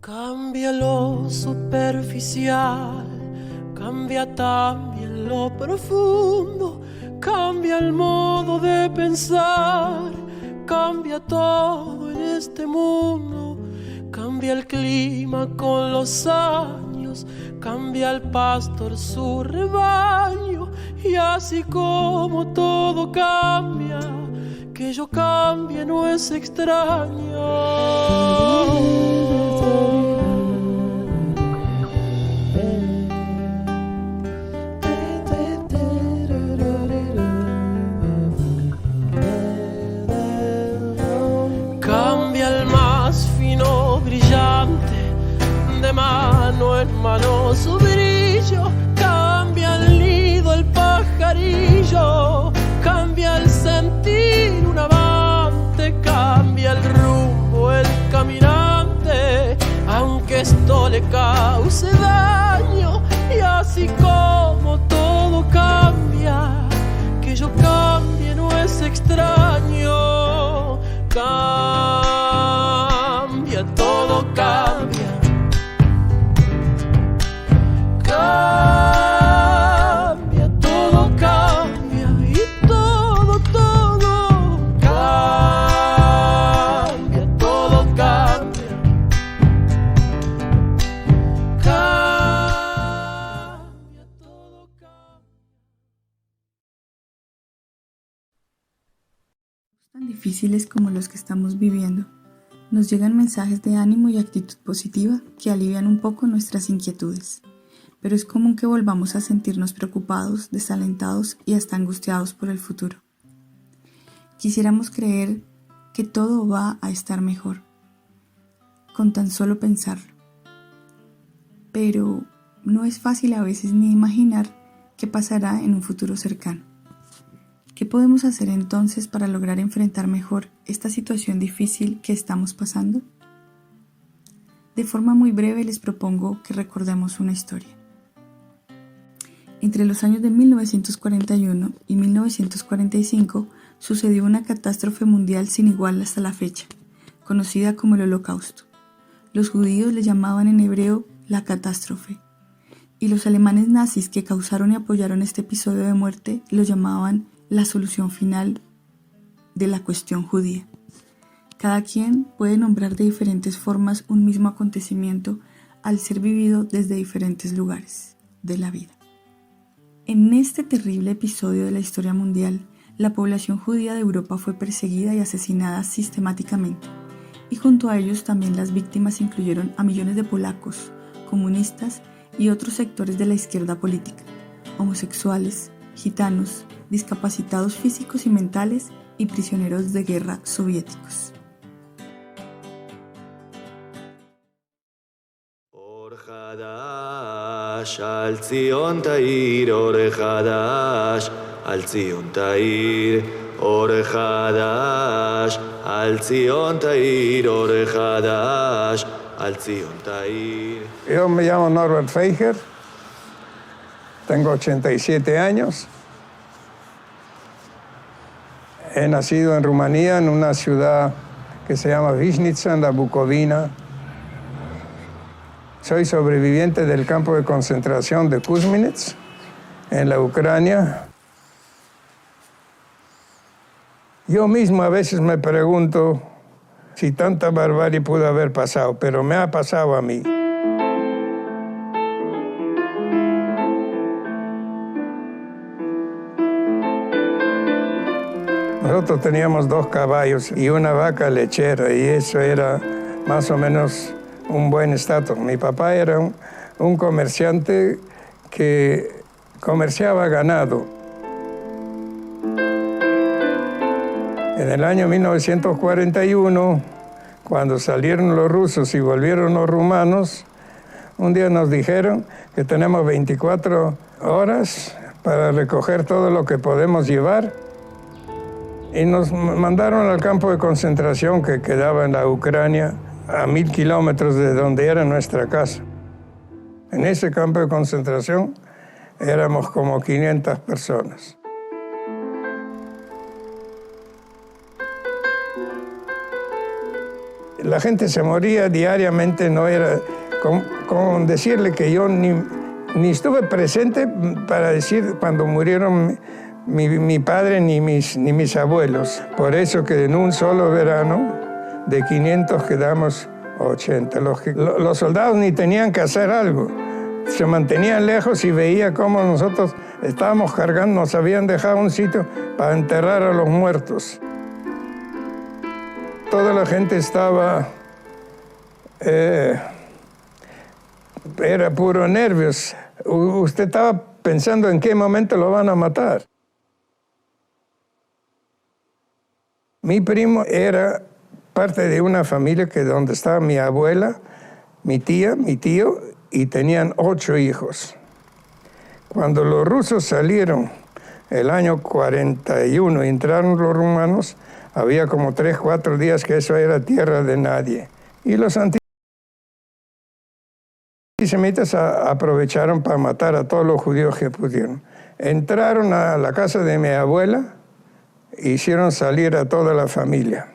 Cambia lo superficial, cambia también lo profundo, cambia el modo de pensar, cambia todo en este mundo, cambia el clima con los años, cambia el pastor su rebaño, y así como todo cambia, que yo cambie no es extraño. Cambia el más fino brillante, de mano en mano su brillo, cambia el nido el pajarillo, cambia el sentir un amante, cambia el rumbo el caminante, aunque esto le cause daño, y así como todo cambia, que yo cambie no es extraño. Cambia, todo cambia. Cambia, todo cambia. Y todo cambia. Todo cambia. Cambia, todo cambia. Tan difíciles como los que estamos viviendo, nos llegan mensajes de ánimo y actitud positiva que alivian un poco nuestras inquietudes, pero es común que volvamos a sentirnos preocupados, desalentados y hasta angustiados por el futuro. Quisiéramos creer que todo va a estar mejor, con tan solo pensarlo, pero no es fácil a veces ni imaginar qué pasará en un futuro cercano. ¿Qué podemos hacer entonces para lograr enfrentar mejor esta situación difícil que estamos pasando? De forma muy breve les propongo que recordemos una historia. Entre los años de 1941 y 1945 sucedió una catástrofe mundial sin igual hasta la fecha, conocida como el Holocausto. Los judíos le llamaban en hebreo la catástrofe, y los alemanes nazis que causaron y apoyaron este episodio de muerte lo llamaban la solución final de la cuestión judía. Cada quien puede nombrar de diferentes formas un mismo acontecimiento al ser vivido desde diferentes lugares de la vida. En este terrible episodio de la historia mundial, la población judía de Europa fue perseguida y asesinada sistemáticamente, y junto a ellos también las víctimas incluyeron a millones de polacos, comunistas y otros sectores de la izquierda política, homosexuales, gitanos, discapacitados físicos y mentales y prisioneros de guerra soviéticos. Or Hadash al Zion Tair, Or Hadash al Zion Tair, Or Hadash al Zion Tair, Or Hadash al Zion Tair. Yo me llamo Norbert Feijer, tengo 87 años. He nacido en Rumanía, en una ciudad que se llama Vișnița, en la Bucovina. Soy sobreviviente del campo de concentración de Kuzminets, en la Ucrania. Yo mismo a veces me pregunto si tanta barbarie pudo haber pasado, pero me ha pasado a mí. Nosotros teníamos 2 caballos y una vaca lechera, y eso era más o menos un buen estatus. Mi papá era un comerciante que comerciaba ganado. En el año 1941, cuando salieron los rusos y volvieron los rumanos, un día nos dijeron que tenemos 24 horas para recoger todo lo que podemos llevar. Y nos mandaron al campo de concentración que quedaba en la Ucrania, a 1000 kilómetros de donde era nuestra casa. En ese campo de concentración éramos como 500 personas. La gente se moría diariamente, no era con decirle que yo ni estuve presente para decir cuando murieron mi padre ni mis abuelos. Por eso que en un solo verano de 500 quedamos 80. Los soldados ni tenían que hacer algo. Se mantenían lejos y veía cómo nosotros estábamos cargando, nos habían dejado un sitio para enterrar a los muertos. Toda la gente estaba, era puro nervios. Usted estaba pensando en qué momento lo van a matar. Mi primo era parte de una familia donde estaba mi abuela, mi tía, mi tío, y tenían 8 hijos. Cuando los rusos salieron el año 41 y entraron los rumanos, había como 3, 4 días que eso era tierra de nadie. Y los antisemitas aprovecharon para matar a todos los judíos que pudieron. Entraron a la casa de mi abuela e hicieron salir a toda la familia.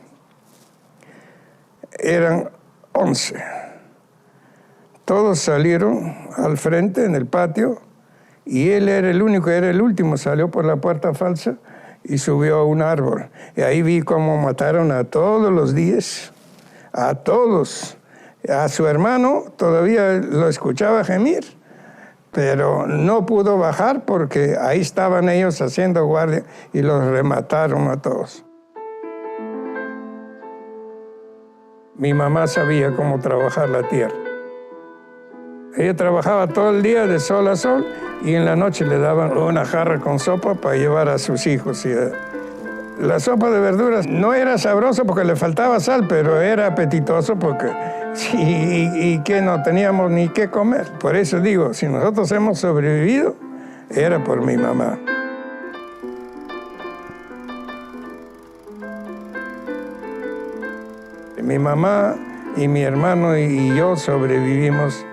Eran 11. Todos salieron al frente en el patio y él era el único, era el último, salió por la puerta falsa y subió a un árbol. Y ahí vi cómo mataron a todos los 10, a todos. A su hermano todavía lo escuchaba gemir, pero no pudo bajar porque ahí estaban ellos haciendo guardia y los remataron a todos. Mi mamá sabía cómo trabajar la tierra. Ella trabajaba todo el día de sol a sol y en la noche le daban una jarra con sopa para llevar a sus hijos. La sopa de verduras no era sabrosa porque le faltaba sal, pero era apetitoso porque y que no teníamos ni qué comer. Por eso digo, si nosotros hemos sobrevivido, era por mi mamá. Mi mamá y mi hermano y yo sobrevivimos.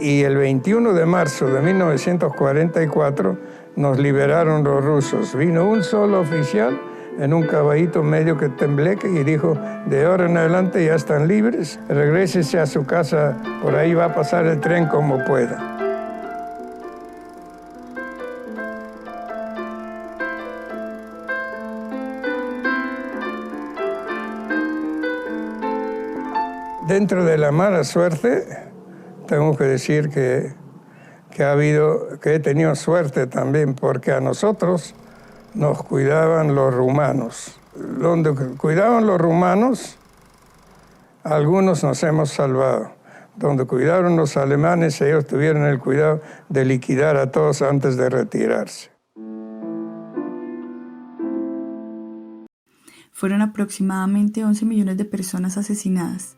Y el 21 de marzo de 1944 nos liberaron los rusos. Vino un solo oficial en un caballito medio que tembleque y dijo, de ahora en adelante ya están libres, regrésese a su casa, por ahí va a pasar el tren como pueda. Dentro de la mala suerte, tengo que decir que he tenido suerte también, porque a nosotros nos cuidaban los rumanos. Donde cuidaban los rumanos, algunos nos hemos salvado. Donde cuidaron los alemanes, ellos tuvieron el cuidado de liquidar a todos antes de retirarse. Fueron aproximadamente 11 millones de personas asesinadas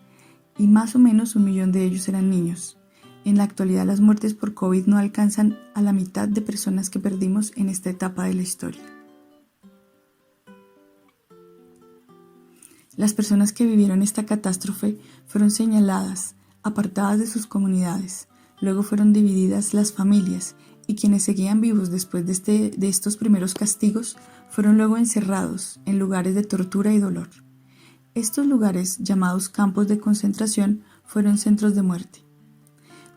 y más o menos 1 millón de ellos eran niños. En la actualidad las muertes por COVID no alcanzan a la mitad de personas que perdimos en esta etapa de la historia. Las personas que vivieron esta catástrofe fueron señaladas, apartadas de sus comunidades, luego fueron divididas las familias y quienes seguían vivos después de estos primeros castigos fueron luego encerrados en lugares de tortura y dolor. Estos lugares, llamados campos de concentración, fueron centros de muerte.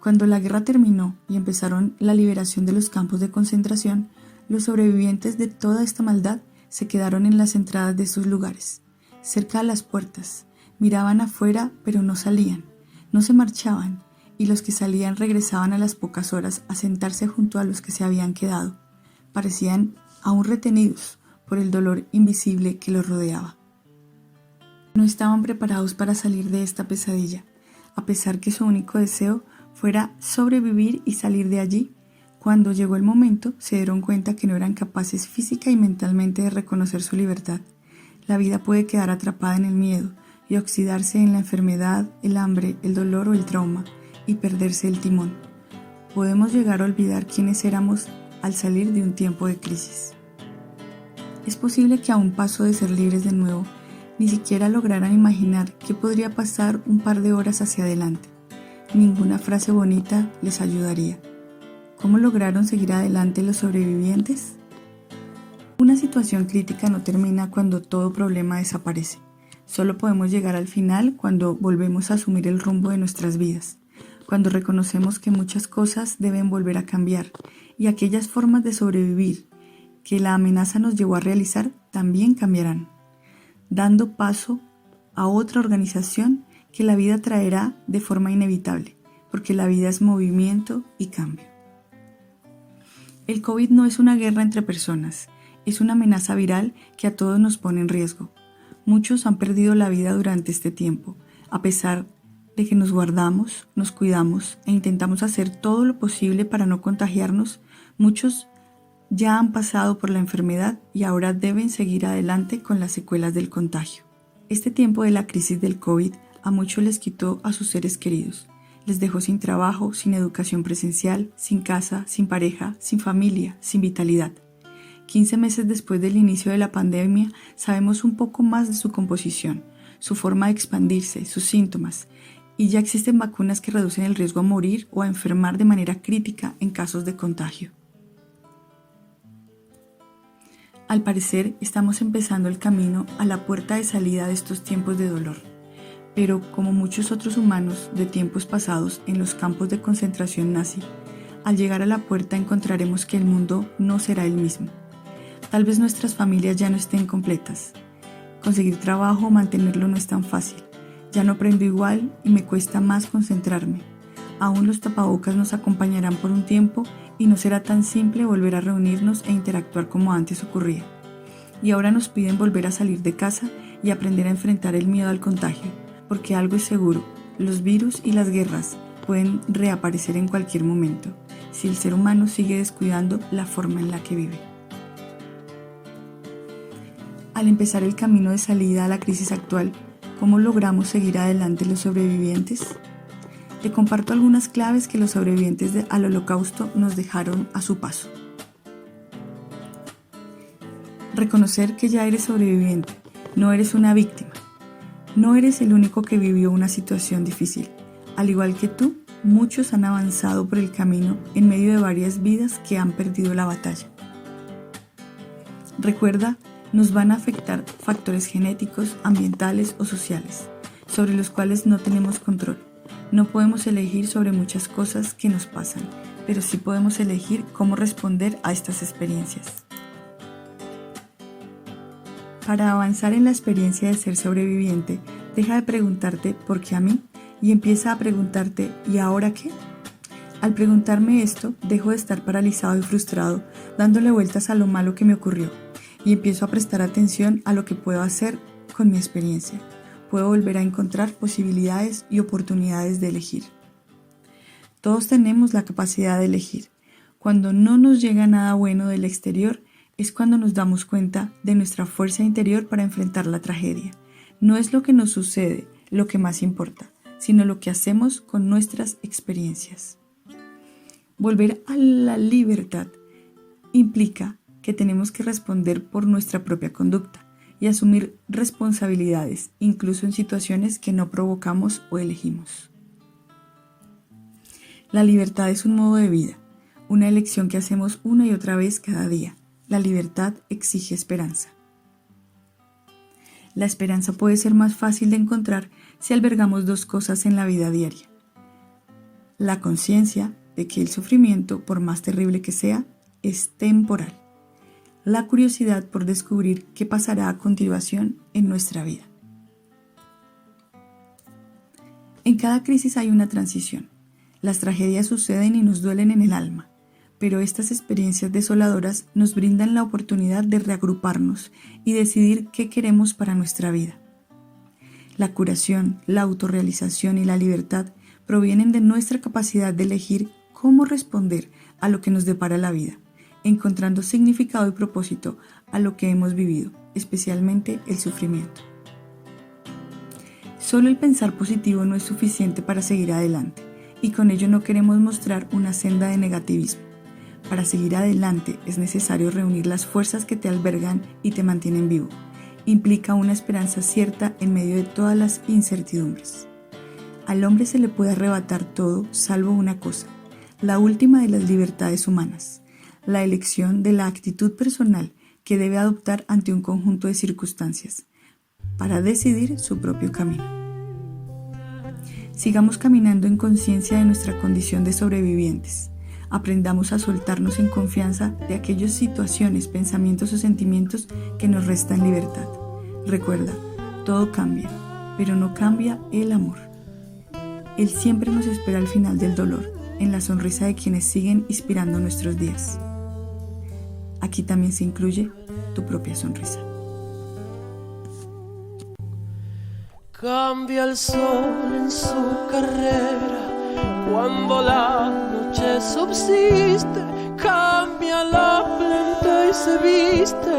Cuando la guerra terminó y empezaron la liberación de los campos de concentración, los sobrevivientes de toda esta maldad se quedaron en las entradas de sus lugares, cerca de las puertas, miraban afuera pero no salían, no se marchaban, y los que salían regresaban a las pocas horas a sentarse junto a los que se habían quedado. Parecían aún retenidos por el dolor invisible que los rodeaba. No estaban preparados para salir de esta pesadilla, a pesar que su único deseo fuera sobrevivir y salir de allí. Cuando llegó el momento, se dieron cuenta que no eran capaces física y mentalmente de reconocer su libertad. La vida puede quedar atrapada en el miedo y oxidarse en la enfermedad, el hambre, el dolor o el trauma, y perderse el timón. Podemos llegar a olvidar quiénes éramos al salir de un tiempo de crisis. Es posible que a un paso de ser libres de nuevo, ni siquiera lograran imaginar qué podría pasar un par de horas hacia adelante. Ninguna frase bonita les ayudaría. ¿Cómo lograron seguir adelante los sobrevivientes? Una situación crítica no termina cuando todo problema desaparece. Solo podemos llegar al final cuando volvemos a asumir el rumbo de nuestras vidas, cuando reconocemos que muchas cosas deben volver a cambiar y aquellas formas de sobrevivir que la amenaza nos llevó a realizar también cambiarán, dando paso a otra organización que la vida traerá de forma inevitable, porque la vida es movimiento y cambio. El COVID no es una guerra entre personas, es una amenaza viral que a todos nos pone en riesgo. Muchos han perdido la vida durante este tiempo, a pesar de que nos guardamos, nos cuidamos e intentamos hacer todo lo posible para no contagiarnos. Muchos ya han pasado por la enfermedad y ahora deben seguir adelante con las secuelas del contagio. Este tiempo de la crisis del COVID a muchos les quitó a sus seres queridos. Les dejó sin trabajo, sin educación presencial, sin casa, sin pareja, sin familia, sin vitalidad. 15 meses después del inicio de la pandemia, sabemos un poco más de su composición, su forma de expandirse, sus síntomas, y ya existen vacunas que reducen el riesgo a morir o a enfermar de manera crítica en casos de contagio. Al parecer, estamos empezando el camino a la puerta de salida de estos tiempos de dolor, pero como muchos otros humanos de tiempos pasados en los campos de concentración nazi, al llegar a la puerta encontraremos que el mundo no será el mismo. Tal vez nuestras familias ya no estén completas. Conseguir trabajo o mantenerlo no es tan fácil. Ya no aprendo igual y me cuesta más concentrarme. Aún los tapabocas nos acompañarán por un tiempo y no será tan simple volver a reunirnos e interactuar como antes ocurría. Y ahora nos piden volver a salir de casa y aprender a enfrentar el miedo al contagio, porque algo es seguro, los virus y las guerras pueden reaparecer en cualquier momento, si el ser humano sigue descuidando la forma en la que vive. Al empezar el camino de salida a la crisis actual, ¿cómo logramos seguir adelante los sobrevivientes? Te comparto algunas claves que los sobrevivientes al Holocausto nos dejaron a su paso. Reconocer que ya eres sobreviviente, no eres una víctima. No eres el único que vivió una situación difícil. Al igual que tú, muchos han avanzado por el camino en medio de varias vidas que han perdido la batalla. Recuerda, nos van a afectar factores genéticos, ambientales o sociales, sobre los cuales no tenemos control. No podemos elegir sobre muchas cosas que nos pasan, pero sí podemos elegir cómo responder a estas experiencias. Para avanzar en la experiencia de ser sobreviviente, deja de preguntarte ¿por qué a mí? Y empieza a preguntarte ¿y ahora qué? Al preguntarme esto, dejo de estar paralizado y frustrado, dándole vueltas a lo malo que me ocurrió, y empiezo a prestar atención a lo que puedo hacer con mi experiencia. Puedo volver a encontrar posibilidades y oportunidades de elegir. Todos tenemos la capacidad de elegir. Cuando no nos llega nada bueno del exterior, es cuando nos damos cuenta de nuestra fuerza interior para enfrentar la tragedia. No es lo que nos sucede lo que más importa, sino lo que hacemos con nuestras experiencias. Volver a la libertad implica que tenemos que responder por nuestra propia conducta y asumir responsabilidades, incluso en situaciones que no provocamos o elegimos. La libertad es un modo de vida, una elección que hacemos una y otra vez cada día. La libertad exige esperanza. La esperanza puede ser más fácil de encontrar si albergamos dos cosas en la vida diaria. La conciencia de que el sufrimiento, por más terrible que sea, es temporal. La curiosidad por descubrir qué pasará a continuación en nuestra vida. En cada crisis hay una transición. Las tragedias suceden y nos duelen en el alma, pero estas experiencias desoladoras nos brindan la oportunidad de reagruparnos y decidir qué queremos para nuestra vida. La curación, la autorrealización y la libertad provienen de nuestra capacidad de elegir cómo responder a lo que nos depara la vida, encontrando significado y propósito a lo que hemos vivido, especialmente el sufrimiento. Solo el pensar positivo no es suficiente para seguir adelante, y con ello no queremos mostrar una senda de negativismo. Para seguir adelante es necesario reunir las fuerzas que te albergan y te mantienen vivo. Implica una esperanza cierta en medio de todas las incertidumbres. Al hombre se le puede arrebatar todo salvo una cosa, la última de las libertades humanas, la elección de la actitud personal que debe adoptar ante un conjunto de circunstancias. para decidir su propio camino. Sigamos caminando en conciencia de nuestra condición de sobrevivientes. Aprendamos a soltarnos en confianza de aquellas situaciones, pensamientos o sentimientos que nos restan libertad. Recuerda, todo cambia, pero no cambia el amor. Él siempre nos espera al final del dolor, en la sonrisa de quienes siguen inspirando nuestros días. Aquí también se incluye tu propia sonrisa. Cambia el sol en su carrera cuando la noche subsiste, cambia la planta y se viste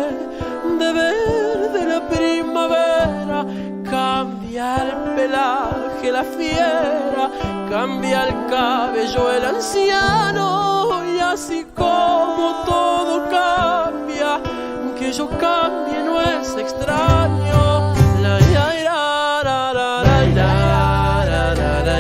de verde la primavera, cambia el pelaje la fiera, cambia el cabello el anciano, y así como todo cambia, que yo cambie no es extraño. La, la, la, la, la, la, la, la, la, la, la.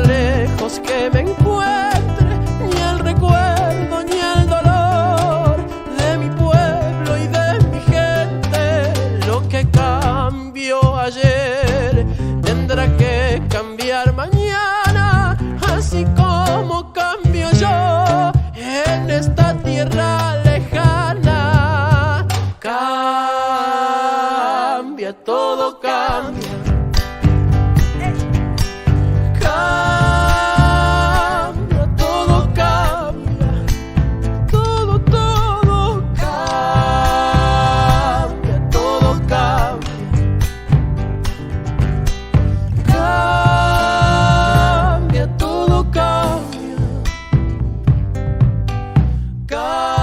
Lejos que me encuentre, ni el recuerdo ni el dolor de mi pueblo y de mi gente. Lo que cambió ayer tendrá que cambiar mañana, así como cambio yo en esta tierra lejana. Cambia, todo cambia. God.